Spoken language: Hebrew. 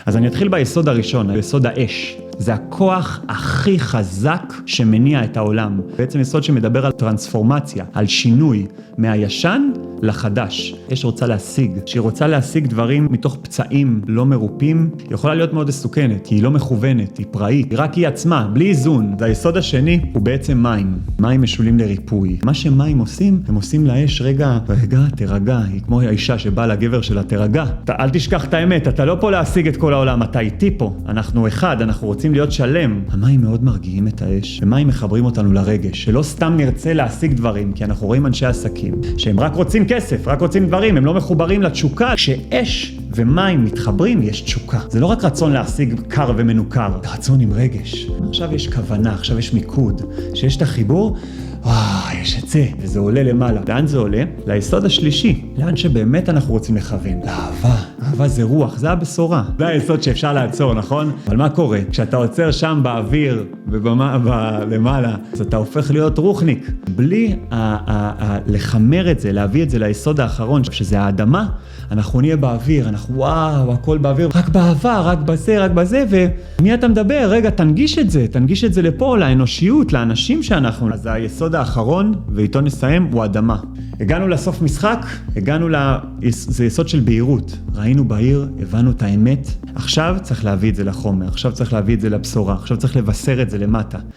אז אני אתחיל ביסוד הראשון, היסוד האש. זה הכוח הכי חזק שמניע את העולם. בעצם יסוד שמדבר על טרנספורמציה, על שינוי מהישן לחדש. אש רוצה להשיג, שהיא רוצה להשיג דברים מתוך פצעים לא מרופאים, היא יכולה להיות מאוד מסוכנת, כי היא לא מכוונת, היא פראית, היא רק היא עצמה, בלי איזון. והיסוד השני הוא בעצם מים. מים משולים לריפוי. מה שמים עושים, הם עושים לאש רגע, תרגע, היא כמו האישה שבאה לגבר שלה, תרגע. אל תשכח את האמת, אתה לא פה להשיג את כל העולם, אתה איתי פה. אנחנו אחד, אנחנו רוצים להיות שלם. המים מאוד מרגיעים את האש, ומים מחברים אותנו לרגש, שלא סתם נרצה להשיג דברים, כי אנחנו רואים אנשי עסקים, שהם רק רוצים כסף, רק רוצים דברים, הם לא מחוברים לתשוקה. כשאש ומים מתחברים, יש תשוקה. זה לא רק רצון להשיג קר ומנוכר, זה רצון עם רגש. עכשיו יש כוונה, עכשיו יש מיקוד, שיש את החיבור, יש את זה, וזה עולה למעלה. לאן זה עולה? ליסוד השלישי, לאן שבאמת אנחנו רוצים לכוון. לאהבה. אהבה זה רוח, זה הבשורה. זה היסוד שאפשר לעצור, נכון? אבל מה קורה? כשאתה עוצר שם באוויר ולמעלה, אז אתה הופך להיות רוחניק. בלי לחמר את זה, להביא את זה ליסוד האחרון, שזה האדמה, אנחנו נהיה באוויר, אנחנו וואו, הכל באוויר, רק באהבה, רק בזה, ומי אתה מדבר? רגע, תנגיש את זה לפה, לאנושיות, לאנשים שאנחנו. אז היסוד האחרון, ואיתו נסיים, הוא אדמה. הגענו לסוף משחק, זה יסוד של בהירות. ראינו בהיר, הבנו את האמת. עכשיו צריך להביא את זה לחומר, עכשיו צריך להביא את זה לבשורה, עכשיו צריך לבשר את זה למטה.